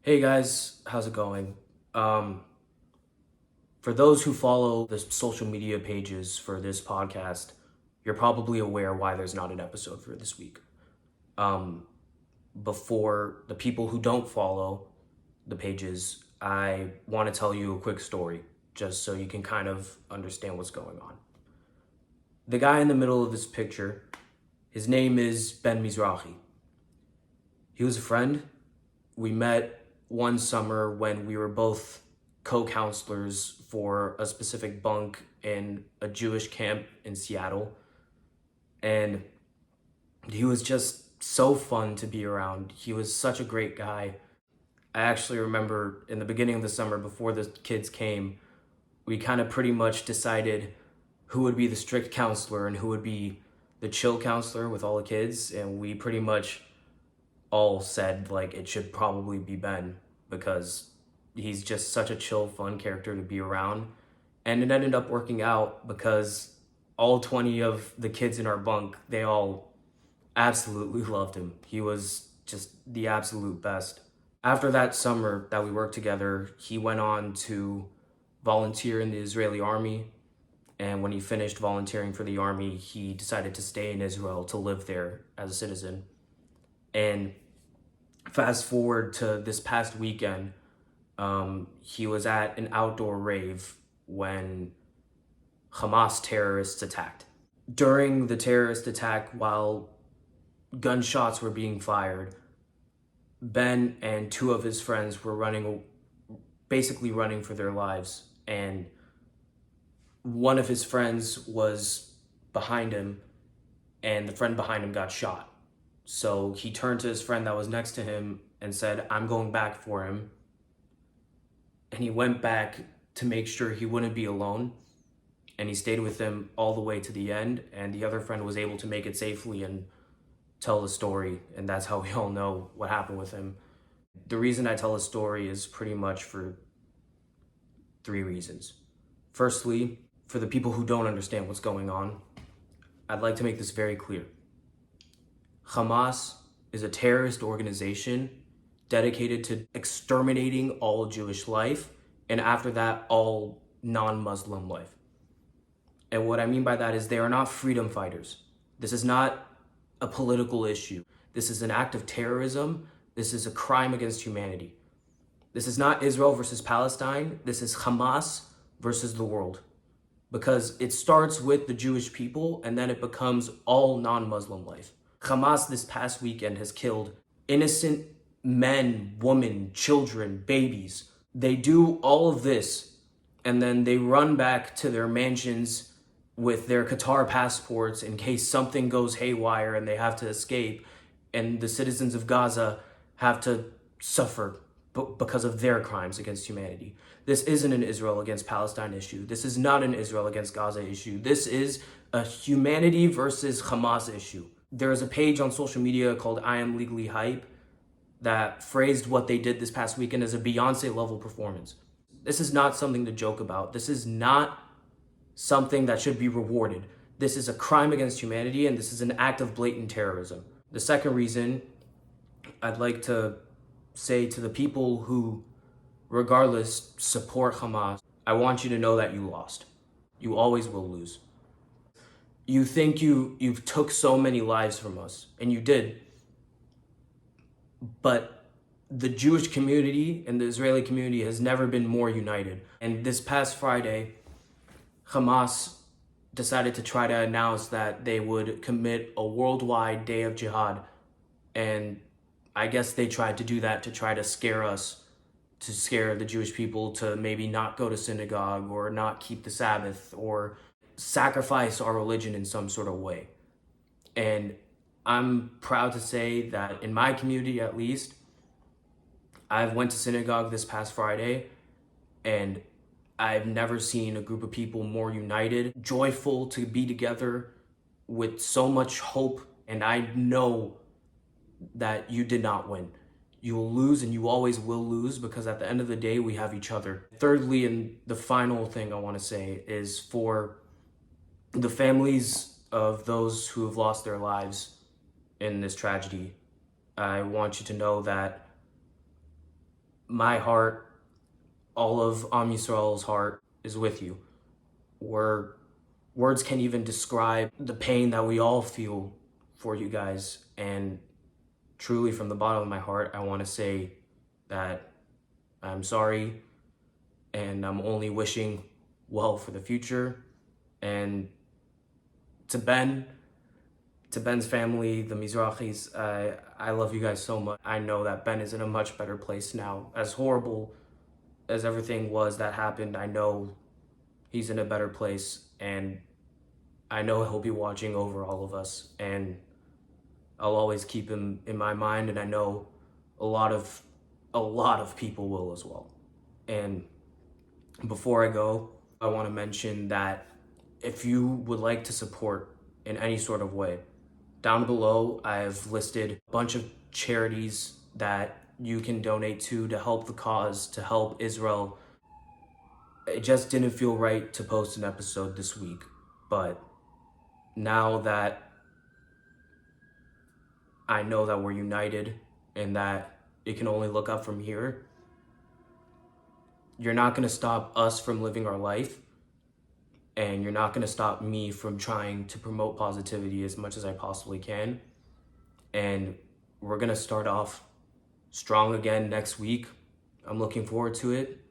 Hey guys, how's it going? Um, for those who follow the social media pages for this podcast, you're probably aware why there's not an episode for this week. Um, Before the people who don't follow the pages, I want to tell you a quick story just so you can kind of understand what's going on. The guy in the middle of this picture, his name is Ben Mizrahi. He was a friend. We met one summer when we were both co-counselors for a specific bunk in a Jewish camp in Seattle. And he was just so fun to be around. He was such a great guy. I actually remember in the beginning of the summer, before the kids came, we kind of pretty much decided who would be the strict counselor and who would be the chill counselor with all the kids. And we pretty much all said like it should probably be Ben because he's just such a chill, fun character to be around. And it ended up working out because all 20 of the kids in our bunk, they all absolutely loved him. He was just the absolute best. After that summer that we worked together, he went on to volunteer in the Israeli army. And when he finished volunteering for the army, he decided to stay in Israel to live there as a citizen. And fast forward to this past weekend, he was at an outdoor rave when Hamas terrorists attacked. During the terrorist attack, while gunshots were being fired, Ben and two of his friends were basically running for their lives. And one of his friends was behind him, and the friend behind him got shot. So he turned to his friend that was next to him and said, "I'm going back for him." And he went back to make sure he wouldn't be alone. And he stayed with him all the way to the end. And the other friend was able to make it safely and tell the story. And that's how we all know what happened with him. The reason I tell the story is pretty much for three reasons. Firstly, for the people who don't understand what's going on, I'd like to make this very clear. Hamas is a terrorist organization dedicated to exterminating all Jewish life, and after that, all non-Muslim life. And what I mean by that is they are not freedom fighters. This is not a political issue. This is an act of terrorism. This is a crime against humanity. This is not Israel versus Palestine. This is Hamas versus the world. Because it starts with the Jewish people and then it becomes all non-Muslim life. Hamas this past weekend has killed innocent men, women, children, babies. They do all of this and then they run back to their mansions with their Qatar passports in case something goes haywire and they have to escape, and the citizens of Gaza have to suffer because of their crimes against humanity. This isn't an Israel against Palestine issue. This is not an Israel against Gaza issue. This is a humanity versus Hamas issue. There is a page on social media called I Am Legally Hype that phrased what they did this past weekend as a Beyonce level performance. This is not something to joke about. This is not something that should be rewarded. This is a crime against humanity and this is an act of blatant terrorism. The second reason I'd like to say to the people who, regardless, support Hamas, I want you to know that you lost. You always will lose. You think you've took so many lives from us, and you did. But the Jewish community and the Israeli community has never been more united. And this past Friday, Hamas decided to try to announce that they would commit a worldwide day of jihad. And I guess they tried to do that to try to scare us, to scare the Jewish people to maybe not go to synagogue or not keep the Sabbath or sacrifice our religion in some sort of way. And I'm proud to say that in my community, at least, I've went to synagogue this past Friday and I've never seen a group of people more united, joyful to be together with so much hope. And I know that you did not win. You will lose and you always will lose because at the end of the day, we have each other. Thirdly, and the final thing I want to say is for the families of those who have lost their lives in this tragedy, I want you to know that my heart, all of Yisrael's heart is with you. Words can't even describe the pain that we all feel for you guys. And truly, from the bottom of my heart, I want to say that I'm sorry, and I'm only wishing well for the future. And to Ben's family, the Mizrachis, I love you guys so much. I know that Ben is in a much better place now. As horrible as everything was that happened, I know he's in a better place, and I know he'll be watching over all of us, and I'll always keep him in my mind, and I know a lot of people will as well. And before I go, I want to mention that if you would like to support in any sort of way, down below I've listed a bunch of charities that you can donate to help the cause, to help Israel. It just didn't feel right to post an episode this week, but now that I know that we're united and that it can only look up from here, you're not going to stop us from living our life, and you're not going to stop me from trying to promote positivity as much as I possibly can. And we're going to start off strong again next week. I'm looking forward to it.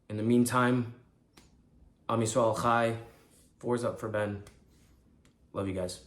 In the meantime, I'm Yisrael Chai. 4's up for Ben. Love you guys.